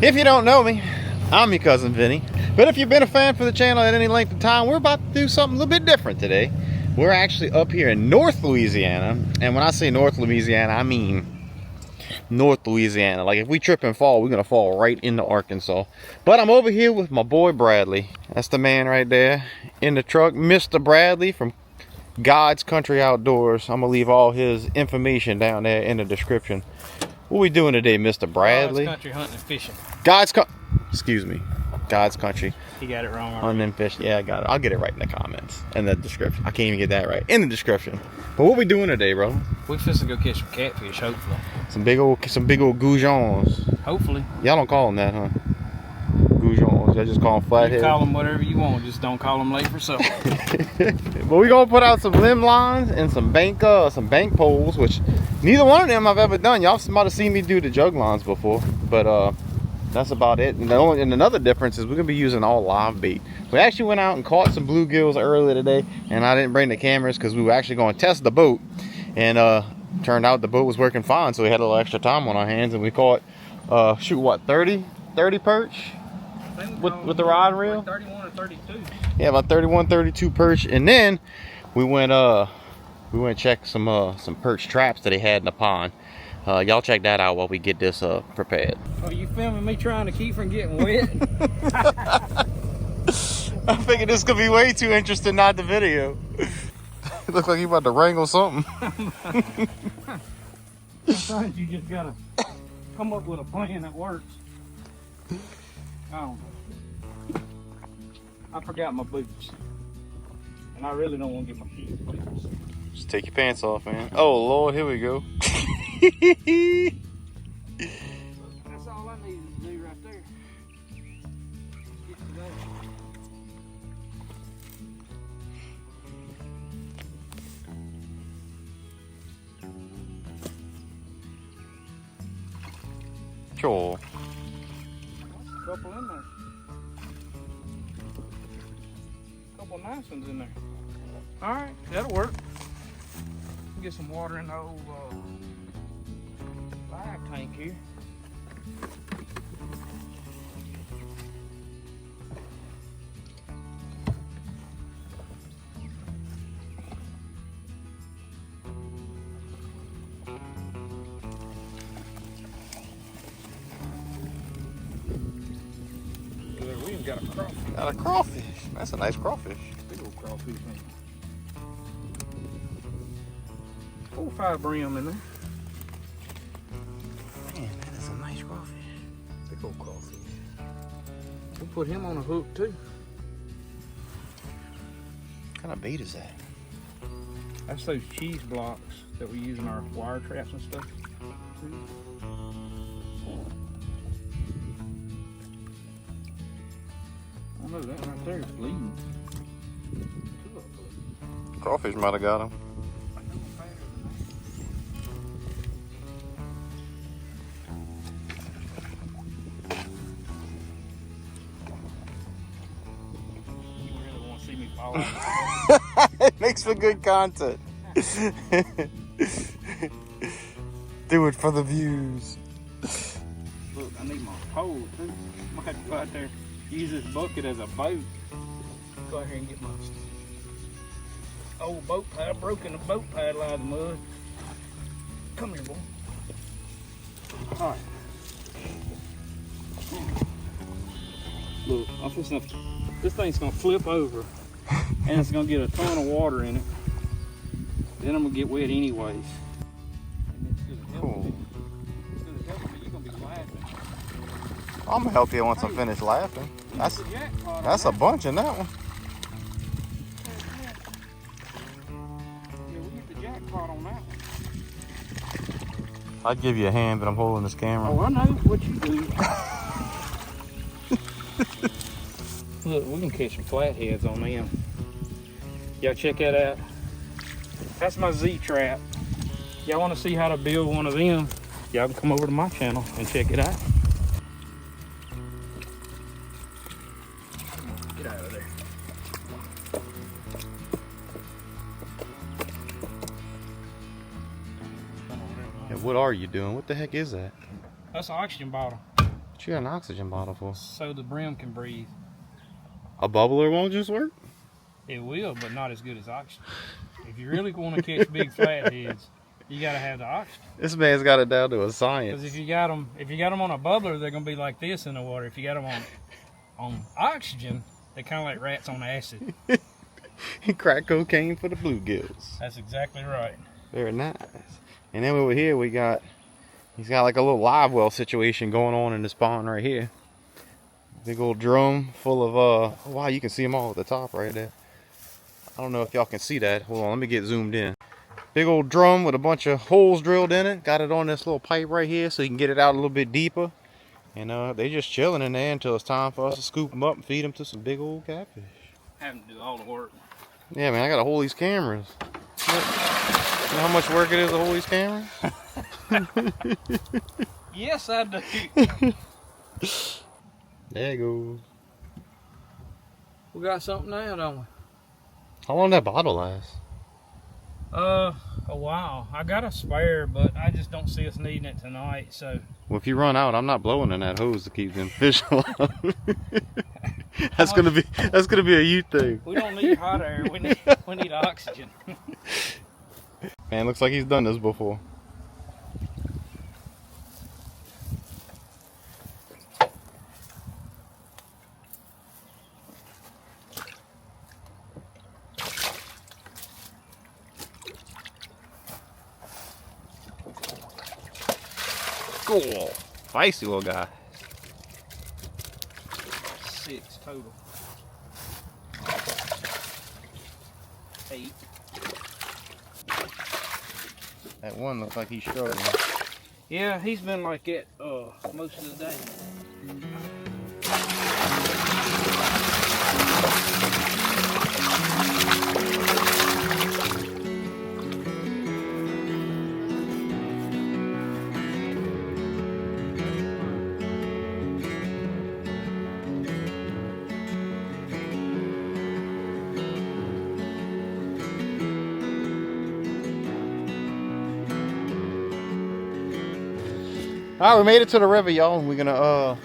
If you don't know me, I'm your cousin Vinny. But if you've been a fan for the channel at any length of time, we're about to do something a little bit different today. We're actually up here in North Louisiana. And when I say North Louisiana, I mean North Louisiana. Like if we trip and fall, we're gonna fall right into Arkansas. But I'm over here with my boy Bradley. That's the man right there in the truck, Mr. Bradley from God's Country Outdoors. I'm gonna leave all his information down there in the description. What we doing today, Mr. Bradley? God's Country Hunting and Fishing. Excuse me. God's Country. You got it wrong already. Hunting and Fishing. Yeah, I got it. I'll get it right in the comments. In the description. I can't even get that right. In the description. But what we doing today, bro? We finna go catch some catfish, hopefully. Some big old goujons. Hopefully. Y'all don't call them that, huh? Goujons. Y'all just call them flathead. You call them whatever you want. Just don't call them late for supper. But we gonna put out some limb lines and some bank poles, which neither one of them I've ever done. Y'all might have seen me do the jug lines before, but that's about it. And another difference is we're gonna be using all live bait. We actually went out and caught some bluegills earlier today, and I didn't bring the cameras because we were actually going to test the boat, and turned out the boat was working fine, so we had a little extra time on our hands, and we caught shoot, what, 30 perch with the rod and reel? 31 or 32. Yeah, about 31, 32 perch. And then we went check some perch traps that they had in the pond. Y'all check that out while we get this prepared. Oh, you filming me trying to keep from getting wet? I figured this could be way too interesting not the video. It looks like you about to wrangle something. Sometimes you just gotta come up with a plan that works. I don't know. I forgot my boots. And I really don't want to get my shoes wet. Just take your pants off, man. Oh Lord, here we go. That's all I needed to do right there. Get to that. Sure. Couple in there. Couple nice ones in there. All right, that'll work. Get some water in the old bag tank here. We even got a crawfish. Got a crawfish. That's a nice crawfish. Big old crawfish, man. 4 or 5 brim in there. Man, that is a nice crawfish. Big old crawfish. We'll put him on a hook too. What kind of bait is that? That's those cheese blocks that we use in our wire traps and stuff. I know that right there is bleeding. Crawfish might have got him. It makes for good content. Do it for the views. Look, I need my pole too. I might have to go out there, use this bucket as a boat. Go out here and get my old boat paddle. Broken the boat paddle out of the mud. Come here, boy. All right. Look, this thing's gonna flip over. And it's gonna get a ton of water in it. Then I'm gonna get wet anyways. And it's gonna help me. It's gonna help me. You're gonna be laughing. I'm gonna help you once I finish laughing. That's a bunch in that one. Yeah, we hit the jackpot on that one. I'd give you a hand, but I'm holding this camera. Oh, I know what you do. Look, we can catch some flatheads on them. Y'all check that out. That's my Z trap. Y'all want to see how to build one of them? Y'all can come over to my channel and check it out. Get out of there. Yeah, what are you doing? What the heck is that? That's an oxygen bottle. What you got an oxygen bottle for? So the brim can breathe. A bubbler won't just work? It will, but not as good as oxygen. If you really want to catch big flatheads, you got to have the oxygen. This man's got it down to a science. Because if you got them on a bubbler, they're gonna be like this in the water. If you got them on oxygen, they're kind of like rats on acid. He cracked cocaine for the bluegills. That's exactly right. Very nice. And then over here he's got like a little live well situation going on in this pond right here. Big old drum full of oh wow, you can see them all at the top right there. I don't know if y'all can see that. Hold on, let me get zoomed in. Big old drum with a bunch of holes drilled in it. Got it on this little pipe right here so you can get it out a little bit deeper. And they just chilling in there until it's time for us to scoop them up and feed them to some big old catfish. Having to do all the work. Yeah, man, I gotta hold these cameras. You know how much work it is to hold these cameras? Yes, I do. There you go. We got something now, don't we? How long that bottle last? A while. I got a spare, but I just don't see us needing it tonight, so. Well, if you run out, I'm not blowing in that hose to keep them fish alive. That's gonna be a you thing. We don't need hot air. We need oxygen. Man, looks like he's done this before. Cool. Feisty little guy. 6 total. 8. That one looks like he's struggling. Yeah, he's been like that most of the day. All right, we made it to the river, y'all. We're gonna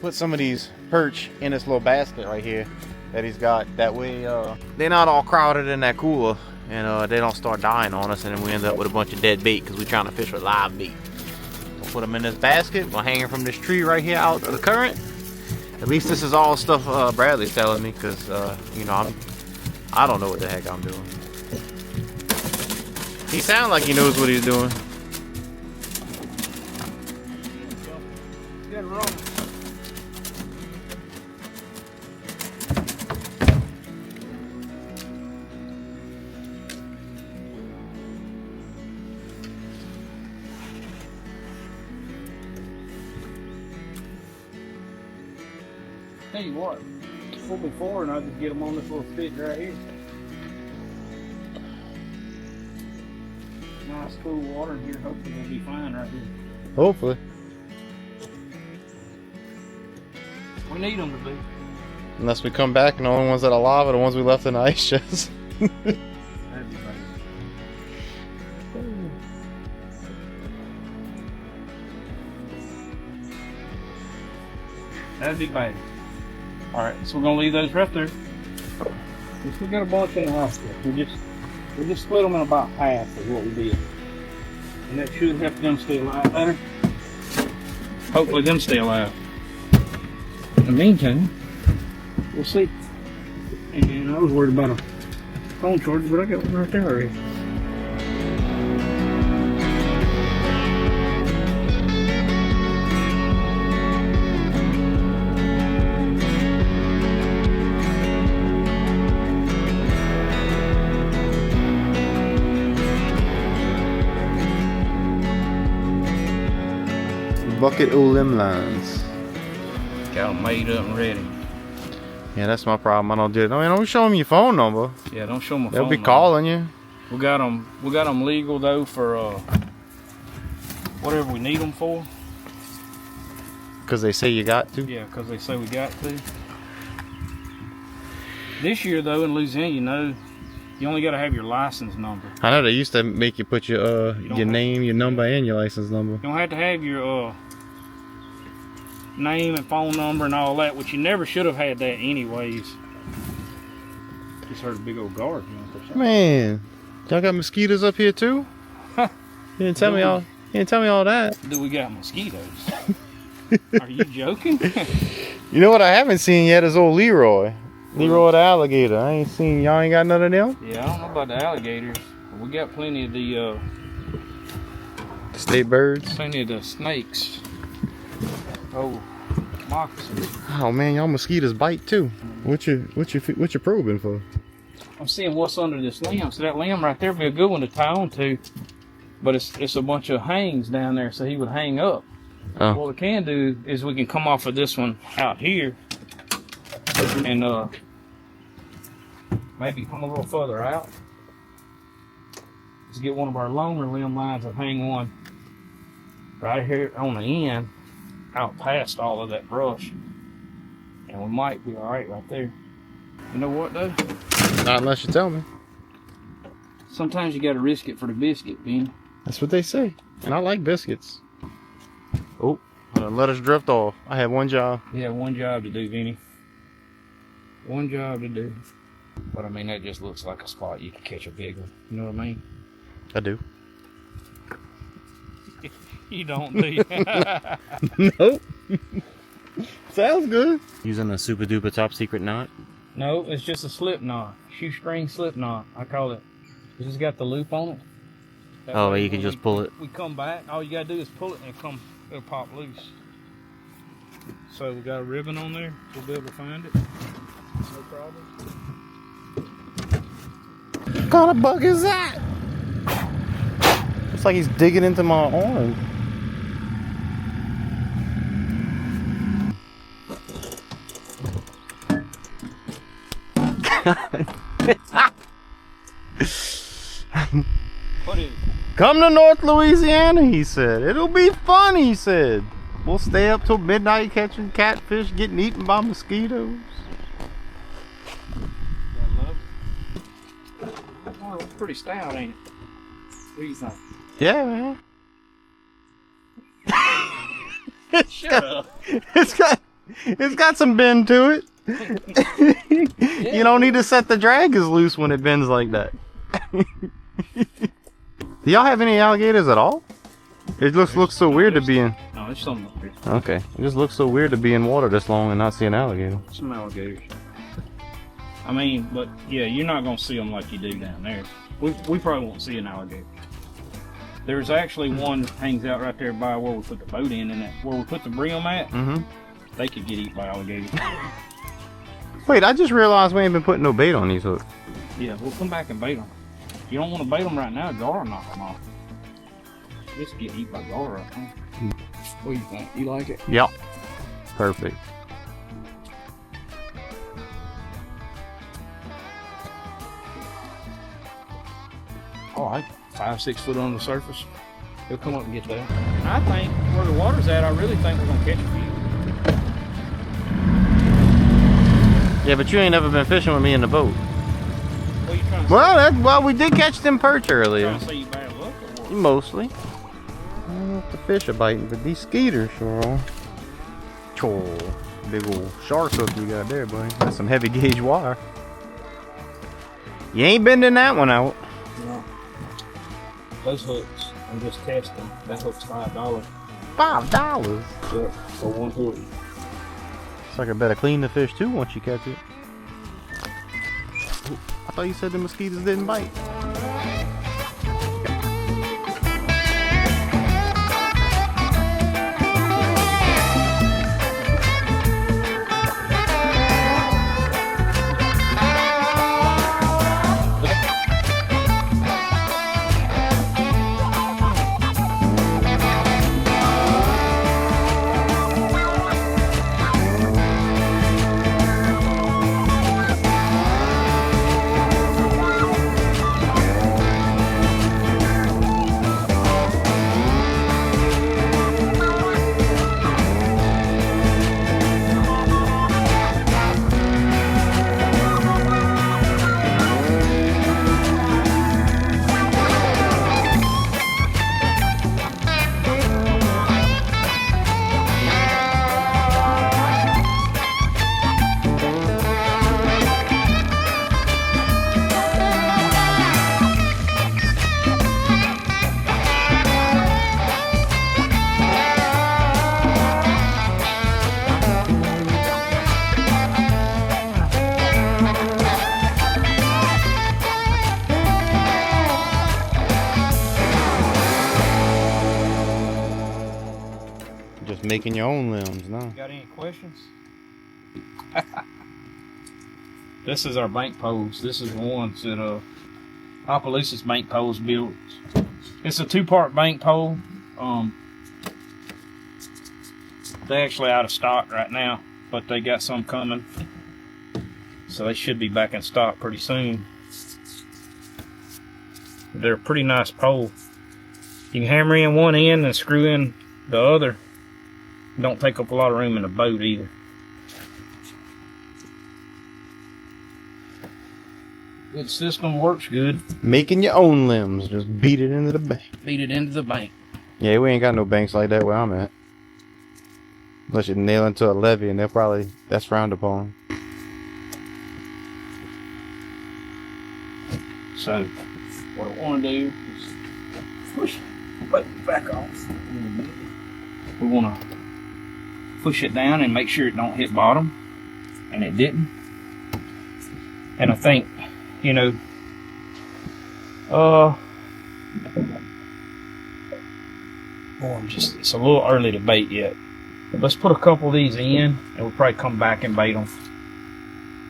put some of these perch in this little basket right here that he's got. That way, they're not all crowded in that cooler, and they don't start dying on us, and then we end up with a bunch of dead bait because we're trying to fish with live bait. We'll put them in this basket. We'll hang them from this tree right here out of the current. At least this is all stuff Bradley's telling me, because you know, I don't know what the heck I'm doing. He sounds like he knows what he's doing. Get wrong. Tell you what, pull me forward and I'll just get them on this little stick right here. Nice cool water in here. Hopefully they'll be fine right here. Hopefully. We need them to be. Unless we come back and the only ones that are alive are the ones we left in the ice chest. That'd be nice. That'd be bad. Alright, so we're gonna leave those right there. We still got a bunch in the hospital. We just split them in about half is what we did. And that should help them stay alive better. Hopefully them stay alive. In the meantime, we'll see. And I was worried about a phone charger, but I got one right there already. Bucket of limb lines. Got them made up and ready. Yeah, that's my problem. I don't do it. I mean, don't show them your phone number. Yeah, don't show them a They'll phone be number. calling you. We got them legal though for whatever we need them for. Because they say you got to. Yeah, because they say we got to. This year though in Louisiana, you know, you only got to have your license number. I know they used to make you put your name, your number, and your license number. You don't have to have your name and phone number and all that, which you never should have had that anyways. Just heard a big old guard jump or something. Man, y'all got mosquitoes up here too? You didn't tell me all. You didn't tell me all that. Do we got mosquitoes? Are you joking? You know what I haven't seen yet is old Leroy. Leroy the alligator. I ain't seen. Y'all ain't got none of them. Yeah, I don't know about the alligators. We got plenty of the State birds. plenty of the snakes. Oh, moccasins. Oh man, y'all mosquitoes bite too. What you probing for? I'm seeing what's under this limb. So that limb right there would be a good one to tie on to. But it's a bunch of hangs down there, so he would hang up. Oh. What we can do is we can come off of this one out here and maybe come a little further out. Let's get one of our longer limb lines and hang one right here on the end out past all of that brush. And we might be alright right there. You know what though? Not unless you tell me. Sometimes you gotta risk it for the biscuit, Ben. That's what they say. And I like biscuits. Oh, let us drift off. I had one job. Yeah, one job to do, Vinny. One job to do. But I mean, that just looks like a spot you can catch a big one. You know what I mean? I do. You don't, do you? Nope. Sounds good. Using a super duper top secret knot. No, it's just a slip knot. Shoestring slip knot, I call it. It's just got the loop on it. That Oh, way you can when just pull it. We come back, all you gotta do is pull it and it'll pop loose. So we got a ribbon on there, we'll be able to find it. No problem. What kind of bug is that? Looks like he's digging into my arm. What is it? Come to North Louisiana, he said. It'll be fun, he said. We'll stay up till midnight catching catfish, getting eaten by mosquitoes. Oh, it's pretty stout, ain't it? What do you think? Yeah, man. Shut up. It's got some bend to it. You don't need to set the drag as loose when it bends like that. Do y'all have any alligators at all? It just looks so weird to be in. No, there's something up here. Okay. It just looks so weird to be in water this long and not see an alligator. Some alligators. I mean, but yeah, you're not gonna see them like you do down there. We probably won't see an alligator. There's actually one that hangs out right there by where we put the boat in, and where we put the brim at. Mm-hmm. They could get eaten by alligators. Wait, I just realized we ain't been putting no bait on these hooks. Yeah, we'll come back and bait them. You don't want to bait them right now, gar will knock them off. Just get eaten by gar right now. What do you think? You like it? Yep. Perfect. All right, 5-6 foot on the surface. He'll come up and get that. And I think where the water's at, I really think we're gonna catch a few. Yeah, but you ain't never been fishing with me in the boat. What are you trying to say? Well, we did catch them perch earlier. Trying to say you bad luck or what? Mostly. I don't know if the fish are biting, but these skeeters sure are. Oh, big old shark hook you got there, buddy. That's some heavy gauge wire. You ain't bending that one out. No. Those hooks, I'm just testing. That hook's $5. $5? Yeah, for one hook. It's like I better clean the fish too once you catch it. I thought you said the mosquitoes didn't bite. making your own limbs, no? Got any questions? This is our bank poles. This is the ones that Opelousas bank poles built. It's a 2-part bank pole. They're actually out of stock right now, but they got some coming. So they should be back in stock pretty soon. They're a pretty nice pole. You can hammer in one end and screw in the other. Don't take up a lot of room in the boat either. Good system, works good. Making your own limbs, just beat it into the bank. Beat it into the bank. Yeah, we ain't got no banks like that where I'm at. Unless you nail into a levee, and that's frowned upon. So, what I want to do is push the boat back off. We want to push it down and make sure it don't hit bottom, and it didn't. And I think, you know, it's a little early to bait yet. Let's put a couple of these in, and we'll probably come back and bait them.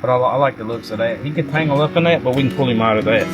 But I like the looks of that. He can tangle up in that, but we can pull him out of that.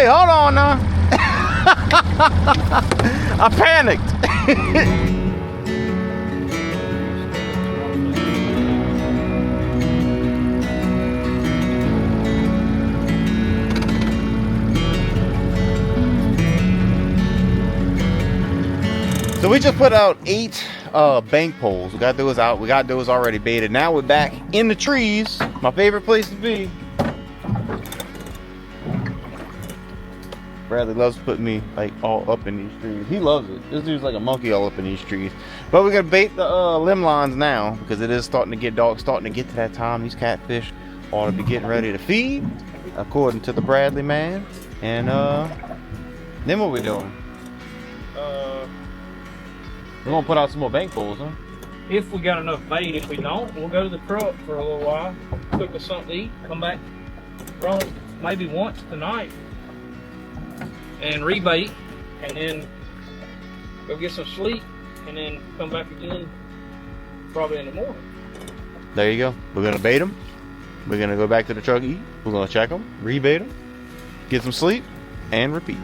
Hold on now. I panicked. So we just put out 8 bank poles. We got those out. We got those already baited. Now we're back in the trees. My favorite place to be. Bradley loves putting me like all up in these trees. He loves it. This dude's like a monkey all up in these trees. But we're gonna bait the limb lines now because it is starting to get dark, starting to get to that time. These catfish ought to be getting ready to feed, according to the Bradley man. And then what we doing? We're gonna put out some more bank poles, huh? If we got enough bait. If we don't, we'll go to the truck for a little while, cook us something to eat, come back, probably maybe once tonight, and rebait, and then go get some sleep, and then come back again probably in the morning. There you go. We're gonna bait them. We're gonna go back to the truck, eat. We're gonna check them, rebait them, get some sleep, and repeat.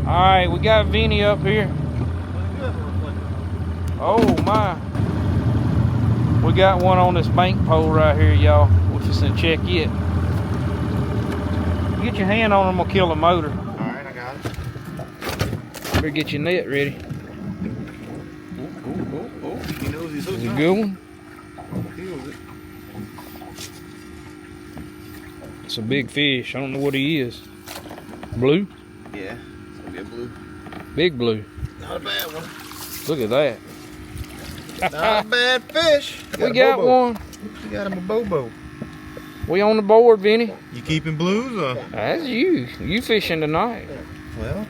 Alright, we got Vinny up here. Oh my. We got one on this bank pole right here, y'all. We're just gonna check it. Get your hand on him, we'll kill the motor. Alright, I got it. Better get your net ready. Oh. He knows he's hooked Is it up. a good one? He knows it. It's a big fish. I don't know what he is. Blue? Yeah, it's gonna be a blue. Big blue. Not a bad one. Look at that. Not a bad fish. We got one. You got him a bobo. We on the board, Vinny. You keeping blues or? That's you. You fishing tonight. Well,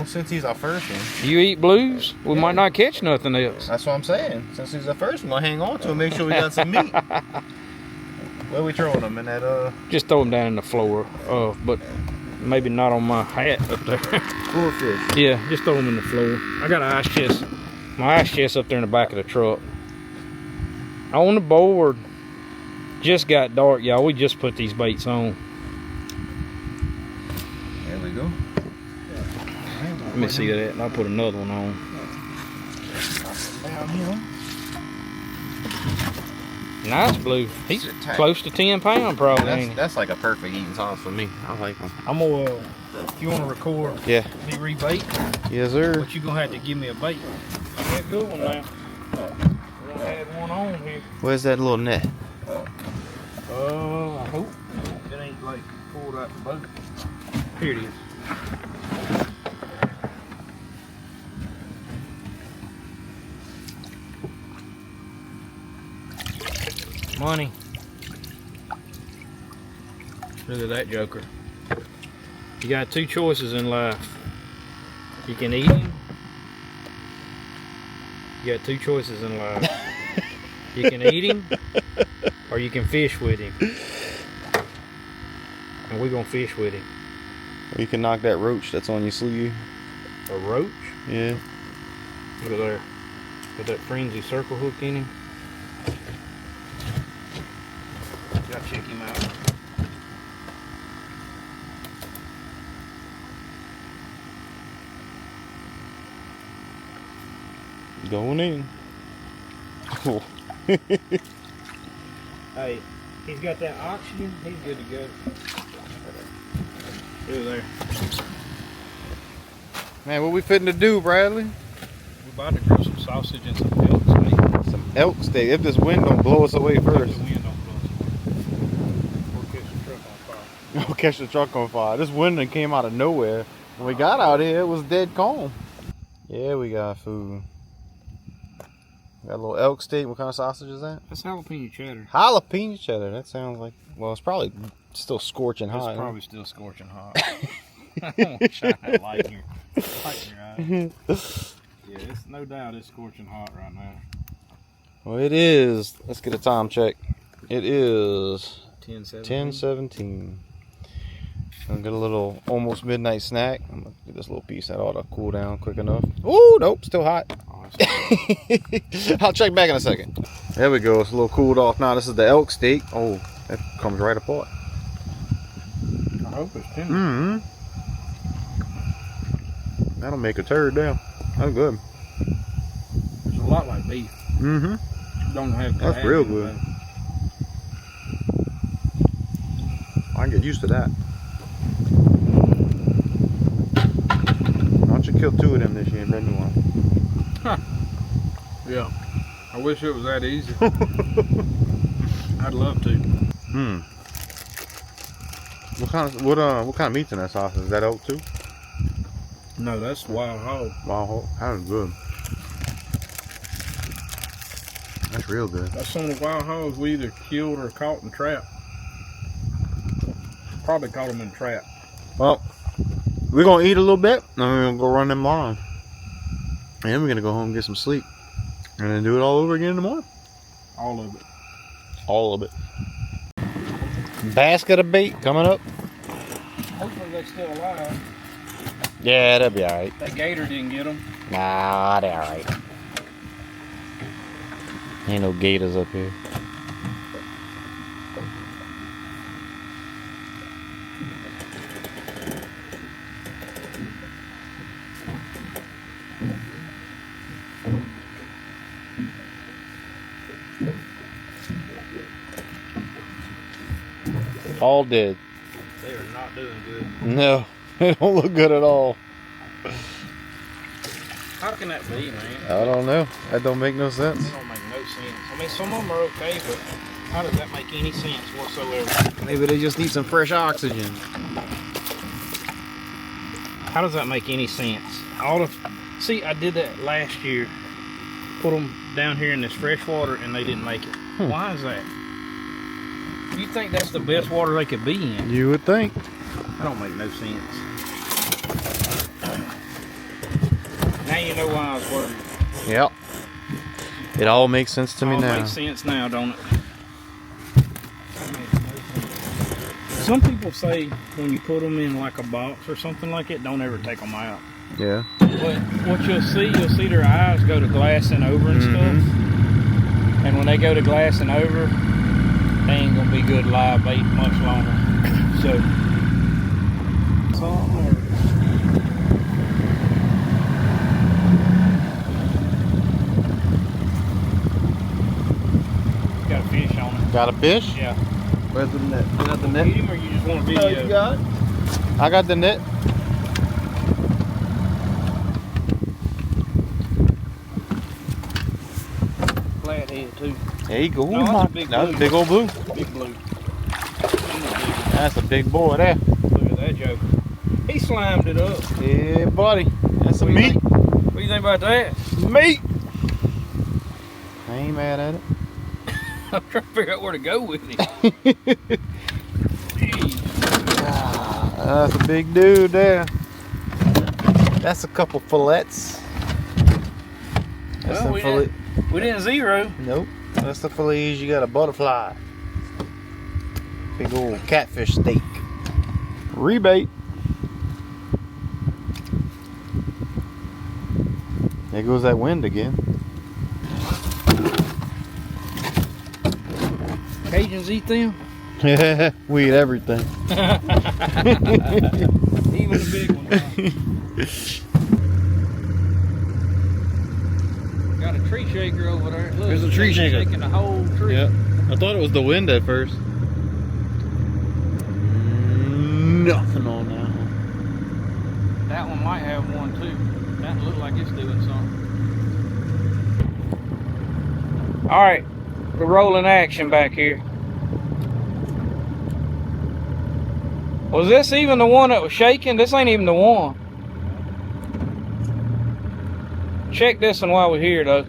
since he's our first one. You eat blues, we might not catch nothing else. That's what I'm saying. Since he's the first one, I'll hang on to him, make sure we got some meat. Where we throwing them? In that Just throw them down in the floor, but maybe not on my hat up there. Full fish. Yeah, just throw them in the floor. I got an ice chest. My ice chest up there in the back of the truck. On the board. Just got dark, y'all. We just put these baits on. There we go. Let me see that, and I'll put another one on. Down here. Nice blue. He's Attack. close to 10 pounds, probably. ain't he? That's like a perfect eating sauce for me. I like them. I'm gonna, if you wanna record Yeah. me rebait, Yes, sir. but you gonna have to give me a bait. Give me a good one now. We're gonna add one on here. Where's that little net? I hope it ain't like pulled out the boat. Here it is. Money. Look at that joker. You got two choices in life. You can eat him. You got two choices in life. You can eat him, or you can fish with him. And we're gonna fish with him. You can knock that roach that's on your sleeve. A roach? Yeah. Look at there. Got that frenzy circle hook in him. Gotta check him out. Going in. Oh. Hey, he's got that oxygen. He's good to go. Through there. Man, what we fitting to do, Bradley? We're about to grill some sausage and some elk steak. Some elk steak. If this wind don't blow us away first. The wind don't blow us away. We'll catch the truck on fire. We'll catch the truck on fire. This wind that came out of nowhere. When we got out here, it was dead calm. Yeah, we got food. Got a little elk steak. What kind of sausage is that? That's jalapeno cheddar. Jalapeno cheddar. That sounds like, well, it's probably still scorching hot. It's probably still scorching hot. I don't want to shine that light here. Light in your eyes. Yeah, it's no doubt it's scorching hot right now. Well, it is. Let's get a time check. It is 10:17. Gonna get a little almost midnight snack. I'm gonna get this little piece that ought to cool down quick enough. Oh, nope, still hot. I'll check back in a second. There we go. It's a little cooled off now. This is the elk steak. Oh, that comes right apart. I hope it's tender. Mm-hmm. That'll make a turd down. That's good. It's a lot like beef. Mm-hmm. Don't have That's fat real in good. it. I can get used to that. Why don't you kill two of them this year and bring me one? Huh. Yeah. I wish it was that easy. I'd love to. Hmm. What kind of meat's in that sausage? Is that elk too? No, that's wild hog. Wild hog. That is good. That's real good. That's some of the wild hogs we either killed or caught in trap. Probably caught them in trap. Well, we're gonna eat a little bit, and we're gonna go run them lines. And then we're gonna go home and get some sleep. And then do it all over again in the morning. All of it. All of it. Basket of bait coming up. Hopefully they're still alive. Yeah, that'll be alright. That gator didn't get them. Nah, they're alright. Ain't no gators up here. All dead. They are not doing good. No, they don't look good at all. How can that be, man? I don't know. That don't make no sense. It don't make no sense. I mean, some of them are okay, but How does that make any sense whatsoever? Maybe they just need some fresh oxygen. How does that make any sense? See, I did that last year. Put them down here in this fresh water and they didn't make it. Why is that? You think that's the best water they could be in? You would think. That don't make no sense. Now you know why I was worried. Yep. It all makes sense to me All now. makes sense now, don't it? Some people say when you put them in like a box or something like it, don't ever take them out. Yeah. But what you'll see their eyes go to glassing over and stuff. And when they go to glassing over, they ain't gonna be good live bait much longer. So, got a fish on it. Got a fish? Yeah. Where's the net? You got the net? Eat him or you just want a video? Oh, you got it? I got the net. Flathead too. There you go. No, that's a big That's a blue. big old blue. Big blue. That's a big boy there. Look at that joker. He slimed it up. Yeah, buddy. That's a What do you meat. think? What do you think about that? Meat. I ain't mad at it. I'm trying to figure out where to go with it. That's a big dude there. That's a couple fillets. That's Well, some fillet. we didn't zero. Nope. That's the fillets. You got a butterfly. Big old catfish steak. Rebate. There goes that wind again. Cajuns eat them. We eat everything. Even the big one. Huh? Got a tree shaker over there. Look, There's a tree it's shaker. shaking the whole tree. Yeah. I thought it was the wind at first. Nothing on that one. That one might have one too. That look like it's doing something. All right, we're rolling action back here. Was this even the one that was shaking? This ain't even the one. Check this one while we're here though.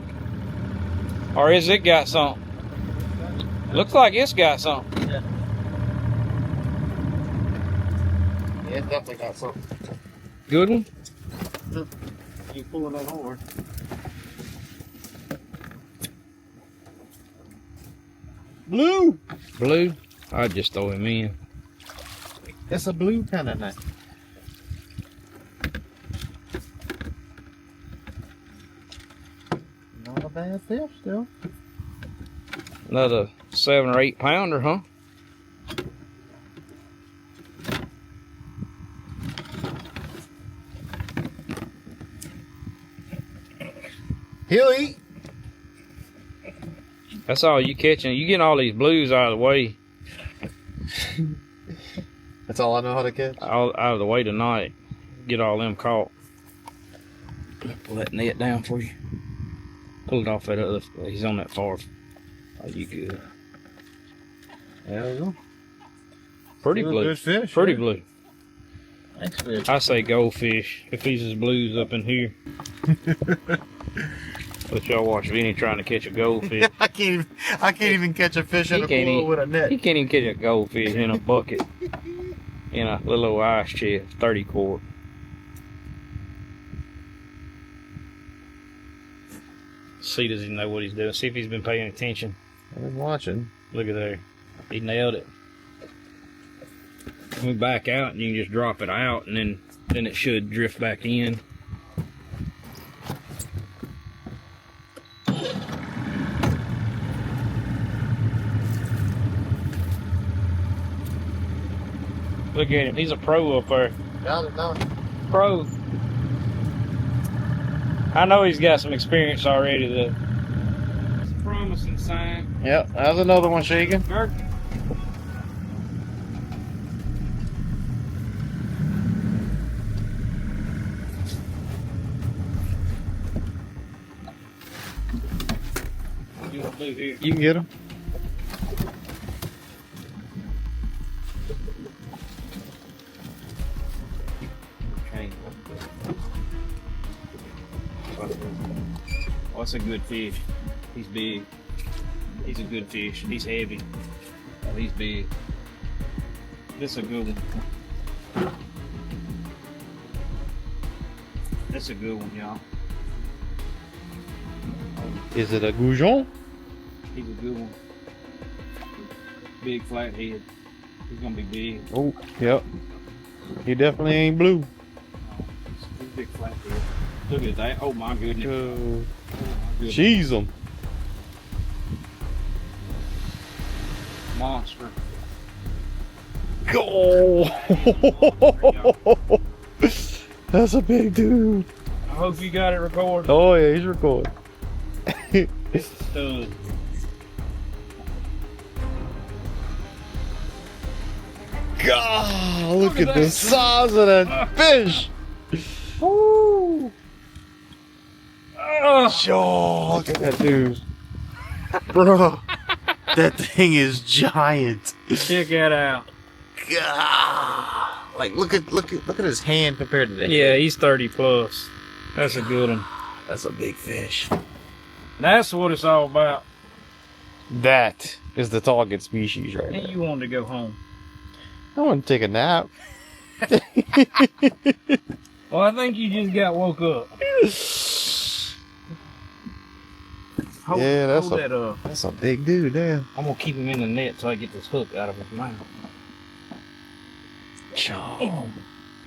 Or is it got something? Looks like it's got something. Yeah. Yeah, it definitely got something. Good one? You pulling that horn. Blue! Blue? I'd just throw him in. It's a blue kind of night. Not a bad fish still. Another 7 or 8 pounder, huh? He'll eat. That's all you catching. You getting all these blues out of the way. That's all I know how to catch. Out of the way tonight. Get all them caught. Pull that net down for you. Pull it off that other. He's on that far. Oh, you good? There we go. Pretty Still a blue. good fish. Pretty yeah. blue. Thanks, fish. I say goldfish. If he's as blues up in here. Let y'all watch Vinny trying to catch a goldfish. I can't even catch a fish in a can't pool even- with a net. He can't even catch a goldfish in a bucket. In a little old ice chest, 30 quart. See, does he know what he's doing? See if he's been paying attention. I'm watching. Look at there. He nailed it. We back out and you can just drop it out and then it should drift back in. Look at him. He's a pro up there. Got it, got it. Pro. I know he's got some experience already though. It's a promising sign. Yep, that's another one shaking. Kirk. You can get him. Oh, that's a good fish. He's big. He's a good fish. He's heavy. Oh, he's big. This is a good one. That's a good one, y'all. Is it a goujon? He's a good one. Big flathead. He's gonna be big. Oh, yep. He definitely ain't blue. He's a big flathead. Look at that. Oh my goodness. Oh, my goodness. Cheese him. Monster. Oh. That's a big dude. I hope you got it recorded. Oh yeah, he's recording. Stud. God, look at the size of that fish. Woo! Oh, look at that dude. Bro, that thing is giant. Check that out. God. Like look at his hand compared to that. Yeah, he's 30 plus. That's a good one. That's a big fish. That's what it's all about. That is the target species right And now. you wanted to go home. I want to take a nap. Well, I think you just got woke up. Hold, Yeah, that's hold a- that up. That's a big dude, damn. I'm gonna keep him in the net till I get this hook out of his mouth.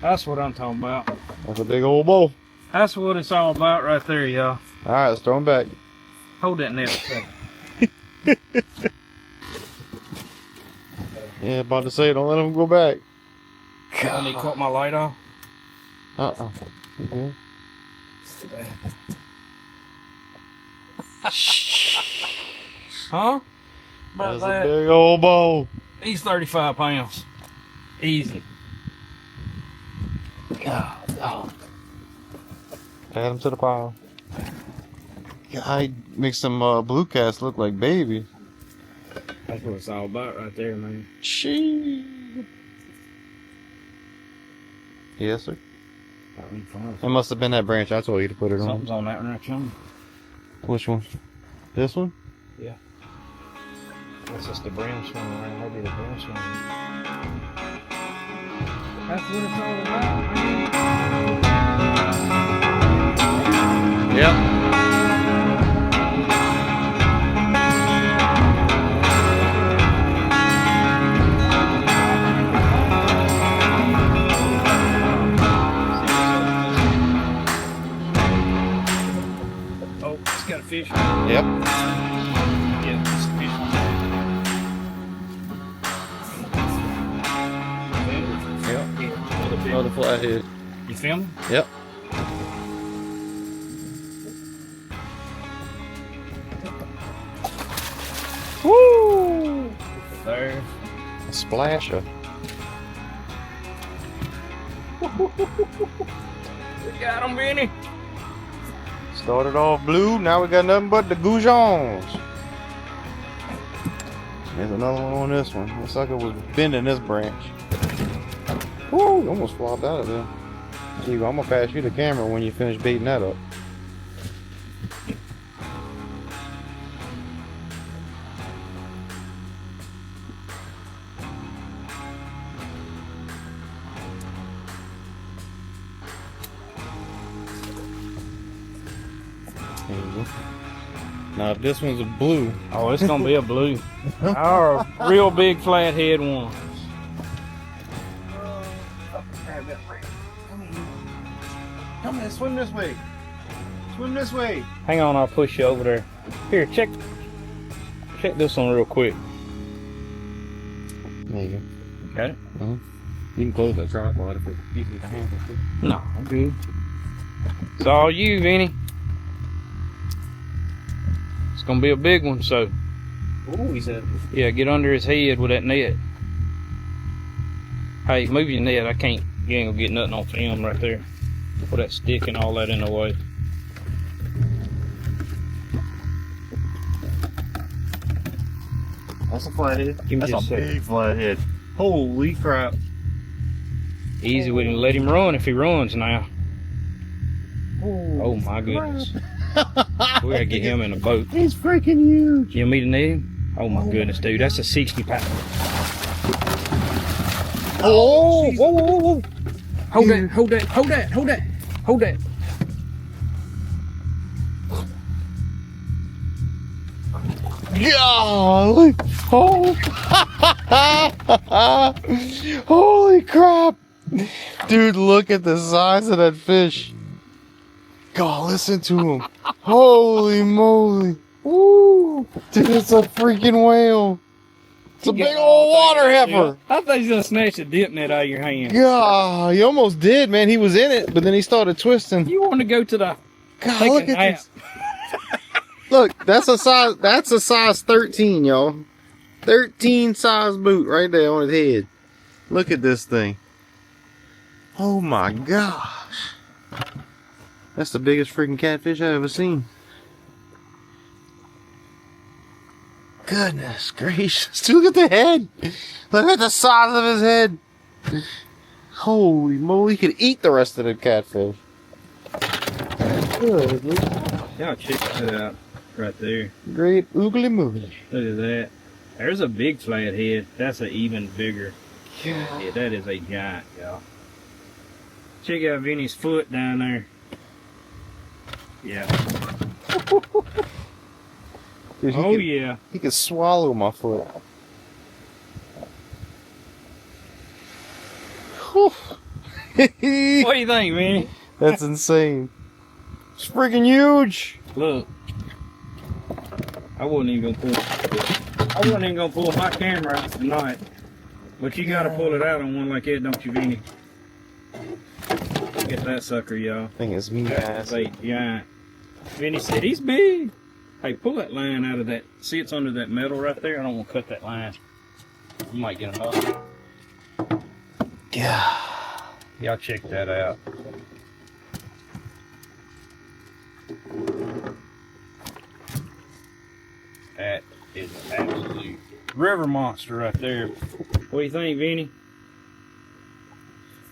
That's what I'm talking about. That's a big old bowl. That's what it's all about right there, y'all. All right, let's throw him back. Hold that net a second. Yeah, about to say, don't let him go back. I need to cut my light off. Uh-uh. Mhm. Huh? That's About a that. big old bowl. He's 35 pounds. Easy. Oh. Add him to the pile. I make some blue cats look like babies. That's what it's all about right there, man. Chee. Yes, sir. It must have been that branch I told you to put it on. Something's on that one right there. Which one? This one? Yeah. That's just the brim swing around. Maybe the brim swing. That's what it's all about, man. Yep. Oh, it's got a fish. Yep. Yeah, it's a fish. Yep. Yeah, Another flathead. you filming? Yep. Woo! There. A splasher. We got him, Benny. Started off blue, now we got nothing but the goujons. There's another one on this one. Looks like it was bending this branch. Woo! Almost flopped out of there. Gee, I'm gonna pass you the camera when you finish baiting that up. There you go. Now if this one's a blue, Oh, it's gonna be a blue. Our real big flathead one. come on, swim this way. Swim this way. Hang on, I'll push you over there. Here, check this one real quick. There you Got it? go. You can close that tripod if it gives you the handle. No, I'm good. It's all you, Vinny. It's gonna be a big one, so Ooh, he said. yeah, get under his head with that net. Hey, move your net. You ain't gonna get nothing on film right there. Put that stick and all that in the way. That's a flathead. Give me That's just a a second. big flathead. Holy crap. Easy with him. Let him run if he runs now. Oh my goodness. We gotta get him in a boat. He's freaking huge. You want me to need him? Oh my goodness, dude. That's a 60-pound. Oh, whoa, whoa, whoa, whoa. Hold that, hold that, hold that, hold that, hold that. Golly. Oh. Holy crap. Dude, look at the size of that fish. God, listen to him. Holy moly. Woo. Dude, it's a freaking whale. It's a big old water heifer. I thought he's gonna snatch the dip net out of your hand. God, he almost did, man. He was in it, but then he started twisting. You want to go to the God, look at this. Look, that's a size 13, y'all. 13 size boot right there on his head. Look at this thing. Oh my gosh. That's the biggest freaking catfish I've ever seen. Goodness gracious. Look at the head. Look at the size of his head. Holy moly. He could eat the rest of the catfish. Good. Y'all check that out right there. Great oogly moogly. Look at that. There's a big flathead. That's an even bigger. Yeah, that is a giant, y'all. Check out Vinny's foot down there. Yeah. Dude, yeah. He could swallow my foot. What do you think, Vinny? That's insane. It's freaking huge. Look. I wasn't even gonna pull my camera out tonight. But you gotta pull it out on one like that, don't you, Vinny? Get that sucker, y'all. I think it's me. That's a giant. Vinny said he's big. Hey, pull that line out of that. See, it's under that metal right there. I don't want to cut that line. You might get another. Yeah. Y'all check that out. That is an absolute river monster right there. What do you think, Vinny?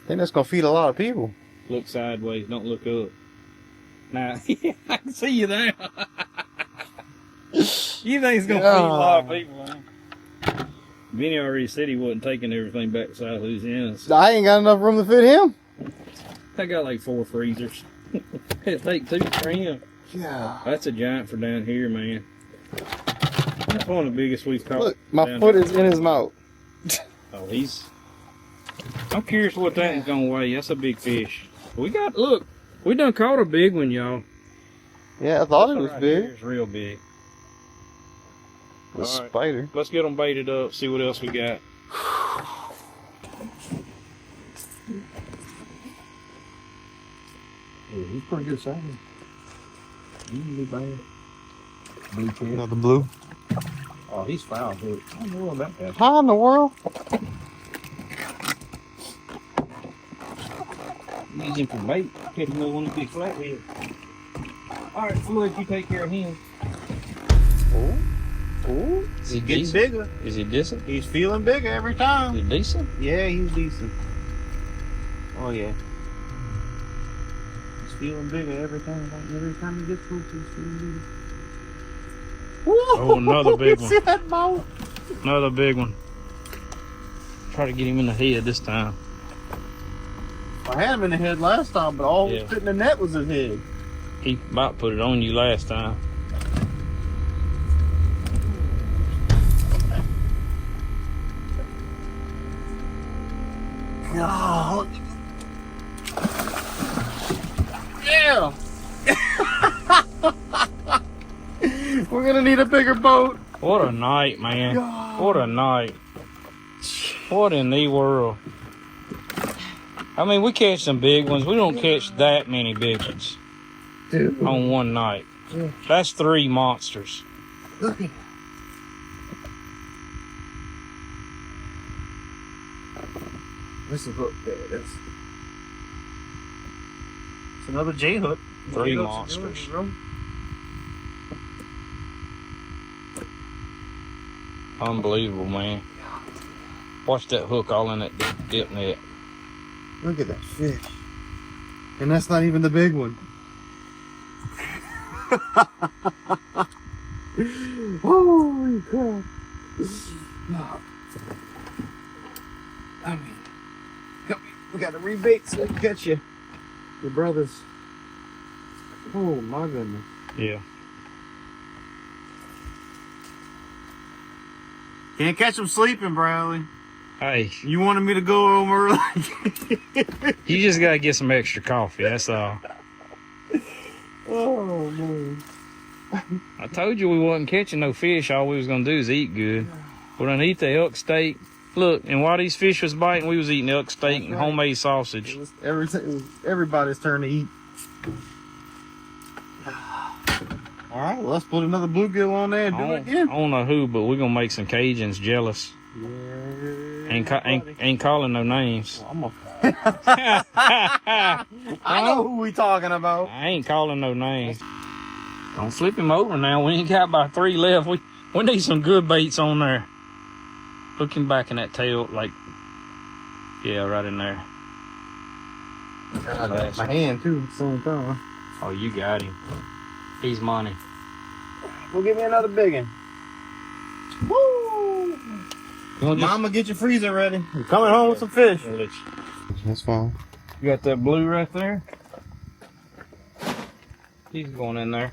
I think that's gonna feed a lot of people. Look sideways, don't look up. Now, I can see you there. You think it's gonna feed a lot of people, huh? Vinny already said he wasn't taking everything back to South Louisiana. So I ain't got enough room to fit him. I got like 4 freezers. It'll take 2 for him. Yeah. That's a giant for down here, man. That's one of the biggest we've caught. Look, my foot is in his mouth. Oh, I'm curious what that is gonna weigh. That's a big fish. Look, we done caught a big one, y'all. Yeah, I thought it was big. It's real big. The spider. Let's get them baited up, see what else we got. Yeah, he's pretty good size. Usually bad. Blue cat. Another blue. Oh, he's foul, dude. I don't know about that. How in the world? Use him for bait. Catch another one of the big flathead. Alright, Floyd, you take care of him. Oh, Is he getting decent? bigger. Is he decent? He's feeling bigger every time. Is he decent? Yeah, he's decent. Oh yeah. He's feeling bigger every time. Every time he gets close, he's feeling bigger. Oh, another big one. See that mouth? Another big one. Try to get him in the head this time. I had him in the head last time, but all that fit in the net was his head. He about put it on you last time. Oh. Yeah. We're gonna need a bigger boat. What a night, man. God. What a night. What in the world? I mean, we catch some big ones. We don't catch that many big ones. Dude. On one night. Yeah. That's 3 monsters. Look at this is hook there. It's another J hook. 3 monsters. Unbelievable, man. Watch that hook all in that dip net. Look at that fish. And that's not even the big one. Holy crap. I mean, we got to rebait so we can catch you. Your brothers. Oh my goodness. Yeah. Can't catch them sleeping, Bradley. Hey, You wanted me to go home early? you just got to get some extra coffee, that's all. Oh man. I told you we wasn't catching no fish. All we was going to do is eat good. We're going to eat the elk steak. Look, and while these fish was biting, we was eating elk steak and homemade sausage. It was everybody's turn to eat. All right, well, let's put another bluegill on there and do it again. I don't know who, but we're going to make some Cajuns jealous. Yeah. Ain't calling no names. Well, I know who we talking about. I ain't calling no names. Don't flip him over now. We ain't got about 3 left. We need some good baits on there. Looking back in that tail, like, yeah, right in there. God, my hand too, at the same time. Oh, you got him. He's money. Go get me another big one. Woo! Mama, get your freezer ready. I'm coming home with some fish. That's fine. You got that blue right there? He's going in there.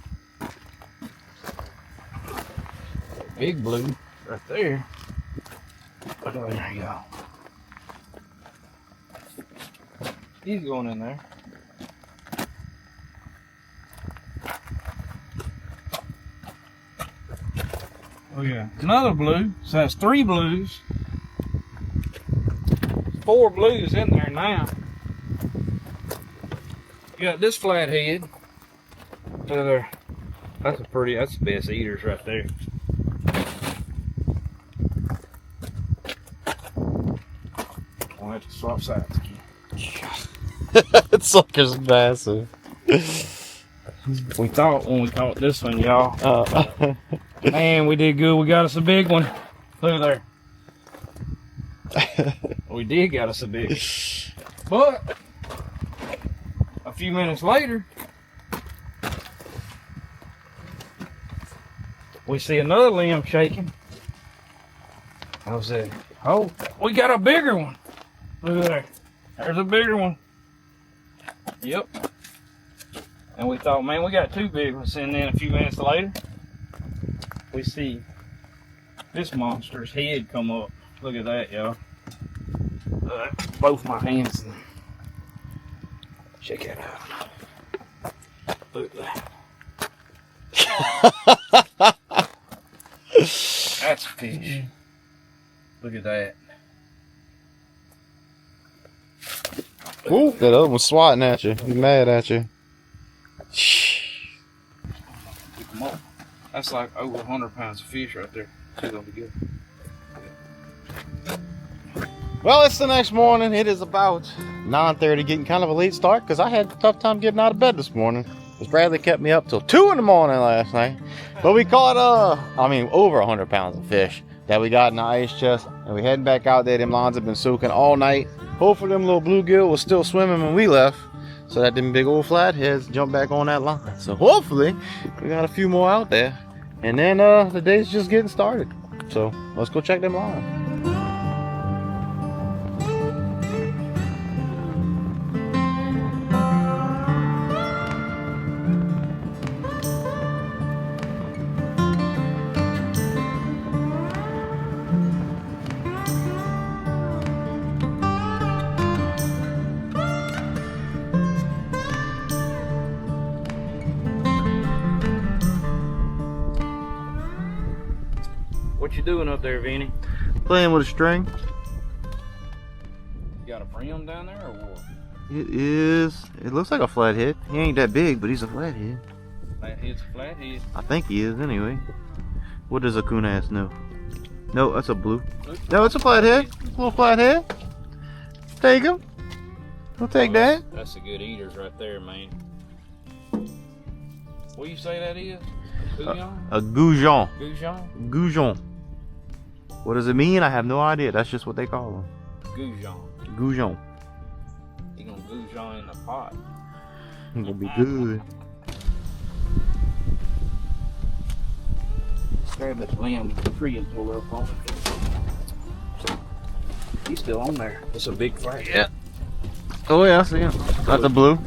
Big blue right there. Oh, there you go. He's going in there. Oh yeah, another blue. So that's 3 blues. 4 blues in there now. You got this flathead. That's the best eaters right there. I'll have to swap sides again. That sucker's massive. We thought when we caught this one, y'all. Man, we did good. We got us a big one. Look there. We did got us a big one. But a few minutes later, we see another limb shaking. I said, oh, we got a bigger one. Look there. There's a bigger one. Yep. And we thought, man, we got 2 big ones. And then a few minutes later, we see this monster's head come up. Look at that, y'all. Both my hands. Check that out. Look at that. That's a fish. Look at that. Ooh, that other one's swatting at you. He's mad at you. Pick 'em up. That's like over 100 pounds of fish right there. She's gonna be good. Well, it's the next morning. It is about 9:30, getting kind of a late start because I had a tough time getting out of bed this morning. Because Bradley kept me up till 2 in the morning last night. But we caught, over 100 pounds of fish that we got in the ice chest. And we heading back out there. Them lines have been soaking all night. Hopefully them little bluegill was still swimming when we left. So that them big old flatheads jump back on that line. So hopefully we got a few more out there. And then the day's just getting started. So let's go check them lines. What you doing up there, Vinny? Playing with a string. You got a brim down there or what? It looks like a flathead. He ain't that big, but he's a flathead. Flathead's a flathead. I think he is anyway. What does a coon ass know? No, that's a blue. No, it's a flathead. It's a little flathead. Take him. We'll take that. That's the good eaters right there, man. What do you say that is? A goujon. Goujon? Goujon. What does it mean? I have no idea. That's just what they call them. Goujon. Goujon. You gonna goujon in the pot. It's gonna be good. Grab this limb with the tree and pull up on it. He's still on there. It's a big flag. Yeah. Oh yeah, I see him. That's a blue.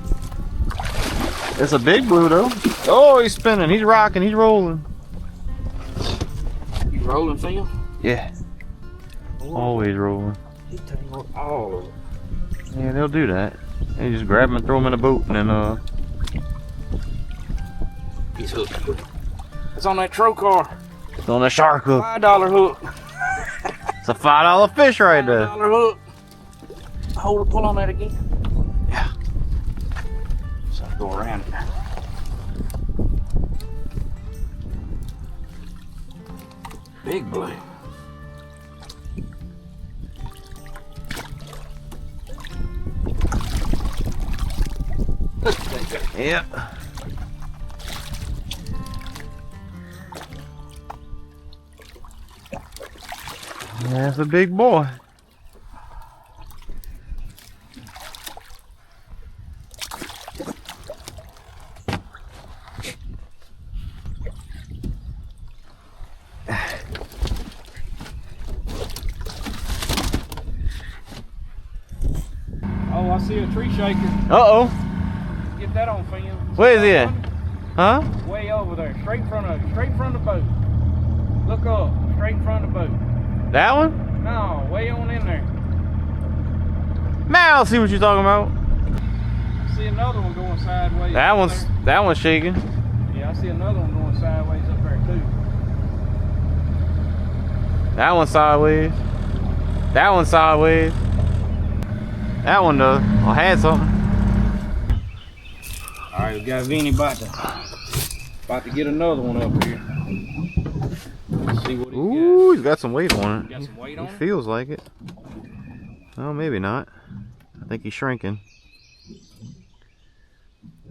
It's a big blue though. Oh, he's spinning. He's rocking. He's rolling. You rolling, Phil? Yeah. Always rolling. He's tangled all of it. Yeah, they'll do that. They just grab him and throw him in a boat and then He's hooked. It's on that trocar. it's on a shark hook. $5 hook. It's a $5 fish right there. $5 hook. Hold it, pull on that again. Yeah. So I go around it. Big blue. Look at that guy. Yeah. That's a big boy. Oh, I see a tree shaker. Uh-oh. Get that on film. Where is he at? Huh? Way over there, straight in front of you, straight in front of the boat. Look up, straight in front of the boat. That one? No, way on in there. Man, I'll see what you're talking about. I see another one going sideways. That up one's there. shaking. Yeah, I see another one going sideways up there too. That one's sideways. That one's sideways. That one does. I had something. All right, we got Vinny about to get another one up here. Let's see what he Ooh, he's got some weight on it. got. Got some weight on He it? feels like it. Oh, maybe not. I think he's shrinking.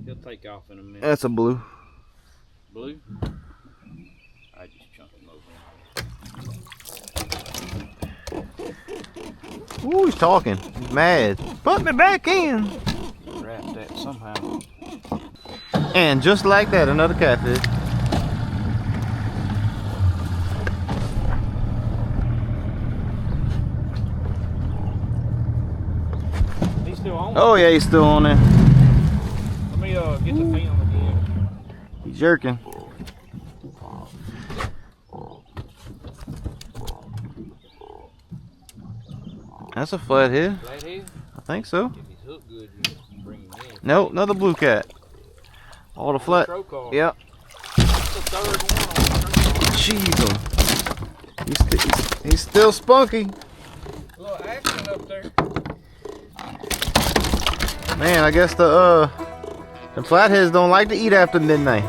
He'll take off in a minute. That's a blue. Blue? I just chunked him over. Ooh, he's talking. He's mad. Put me back in. Wrap that somehow. And just like that, another catfish. He's still on. Oh yeah, he's still on there. Let me get the film again. He's jerking. That's a flathead. Flathead? I think so. If he's hooked good, you bring him in. Nope, another blue cat. All the flat. Trocar. Yep. That's the third one on the Jeez. He's still spunky. little action up there. Man, I guess the flatheads don't like to eat after midnight.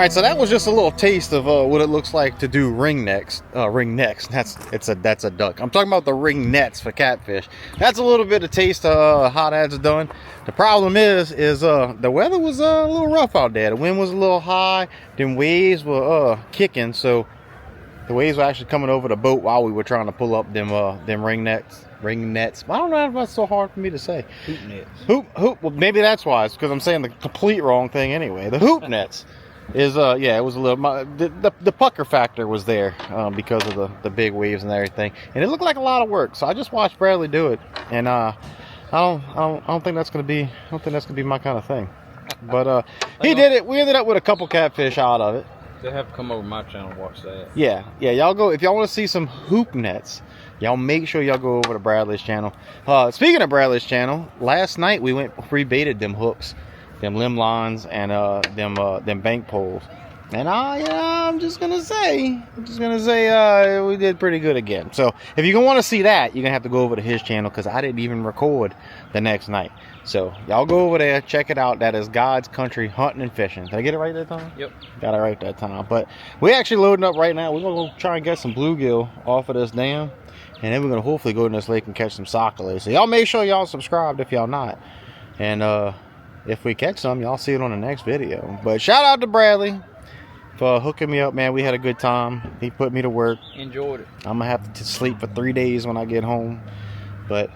right, so that was just a little taste of what it looks like to do ring nets. That's a duck. I'm talking about the ring nets for catfish. That's a little bit of taste of how that's done. The problem is the weather was a little rough out there. The wind was a little high. Them waves were kicking, so the waves were actually coming over the boat while we were trying to pull up them ring nets. I don't know if that's so hard for me to say. Hoop nets. Hoop. Well, maybe that's why. It's because I'm saying the complete wrong thing anyway. The hoop nets is yeah, it was a little. The pucker factor was there because of the big waves and everything, and it looked like a lot of work. So I just watched Bradley do it, and I don't think that's gonna be. I don't think that's gonna be my kind of thing. But he did it. We ended up with a couple catfish out of it. They'll have to come over my channel and watch that. Yeah. Y'all go if y'all want to see some hoop nets. Y'all make sure y'all go over to Bradley's channel. Speaking of Bradley's channel, last night we rebaited them hooks, them limb lines, and them bank poles. And I'm just gonna say we did pretty good again. So if you're gonna want to see that, you're gonna have to go over to his channel because I didn't even record the next night. So y'all go over there, check it out. That is God's Country Hunting and Fishing. Did I get it right that time? Yep. Got it right that time. But we're actually loading up right now. We're gonna go try and get some bluegill off of this dam. And then we're going to hopefully go in this lake and catch some sockeye. So y'all make sure y'all subscribed if y'all not. And if we catch some, y'all see it on the next video. But shout out to Bradley for hooking me up, man. We had a good time. He put me to work. Enjoyed it. I'm going to have to sleep for 3 days when I get home. But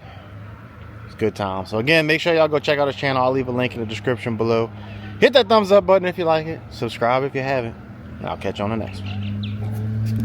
it's a good time. So again, make sure y'all go check out his channel. I'll leave a link in the description below. Hit that thumbs up button if you like it. Subscribe if you haven't. And I'll catch you on the next one.